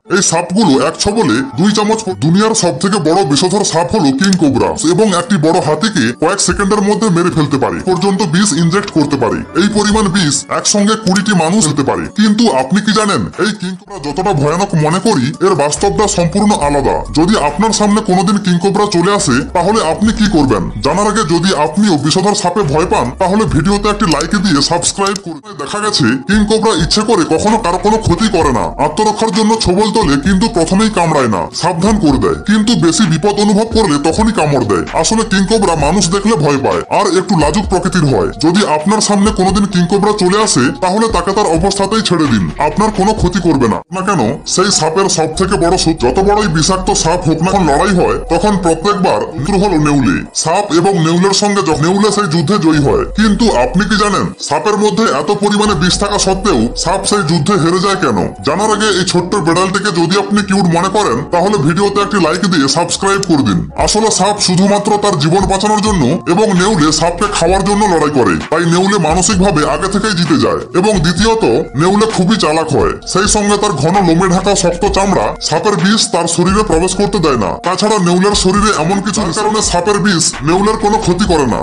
এই সাপগুলো এক ছবলে 2 চামচ। দুনিয়ার সব থেকে বড় বিষধর সাপ হলো কিং কোবরা এবং একটি বড় হাতিকে কয়েক সেকেন্ডের মধ্যে মেরে ফেলতে পারে, পর্যন্ত বিষ ইনজেক্ট করতে পারে। এই পরিমাণ বিষ একসঙ্গে 20টি মানুষ ফেলতে পারে। কিন্তু আপনি কি জানেন, এই কিং কোবরা যতটা ভয়ানক মনে করি এর বাস্তবটা সম্পূর্ণ আলাদা। যদি আপনার সামনে কোনোদিন কিং কোবরা চলে আসে তাহলে আপনি কি করবেন জানার আগে যদি আপনিও বিষধর সাপে ভয় পান তাহলে ভিডিওতে একটি লাইক দিয়ে সাবস্ক্রাইব করুন। দেখা গেছে কিং কোবরা ইচ্ছে করে কখনো কারো কোনো ক্ষতি করে না, আত্মরক্ষার জন্য ছবল তোলে কিন্তু প্রথমেই কামড়ায় না, সাবধান করে দেয়। কিন্তু বেশি বিপদ অনুভব করলে তখনই কামড় দেয়। আসলে কিং কোবরা মানুষ দেখলে ভয় পায় আর একটু লাজুক প্রকৃতির হয়। যদি আপনার সামনে কোনোদিন কিং কোবরা চলে আসে তাহলে তাকে তার অবস্থাতেই ছেড়ে দিন, আপনার কোনো ক্ষতি করবে না। কেন সেই সাপের সব থেকে বড় যত বড়ই বিষাক্ত সাপ হোক না, লড়াই হয় তখন প্রত্যেকবার হলো নেউলে। সাপ এবং নেউলের সঙ্গে নেউলে সেই যুদ্ধে জয়ী হয়। কিন্তু আপনি কি জানেন সাপের মধ্যে এত পরিমাণে বিষ থাকা সত্ত্বেও সাপ সেই যুদ্ধে হেরে যায় কেন? জানার আগে এই ছোট্ট বেড়ালটিকে যদি আপনি কিউট মনে করেন তাহলে ভিডিওতে একটি লাইক দিয়ে সাবস্ক্রাইব করে দিন। আসলে সাপ শুধুমাত্র তার জীবন বাঁচানোর জন্য এবং নেউলে সাপকে খাওয়ার জন্য লড়াই করে, তাই নেউলে মানসিকভাবে আগে থেকেই জিতে যায়। এবং দ্বিতীয়ত নেউলে খুবই চালাক হয়, সেই সঙ্গে তার ঘন লোমে ঢাকা শক্ত চামড়া সাপের বিষ তার শরীরে প্রবেশ করতে দেয় না। তাছাড়া নেউলের শরীরে এমন কিছু কারণে সাপের বিষ নেউলের কোনো ক্ষতি করে না।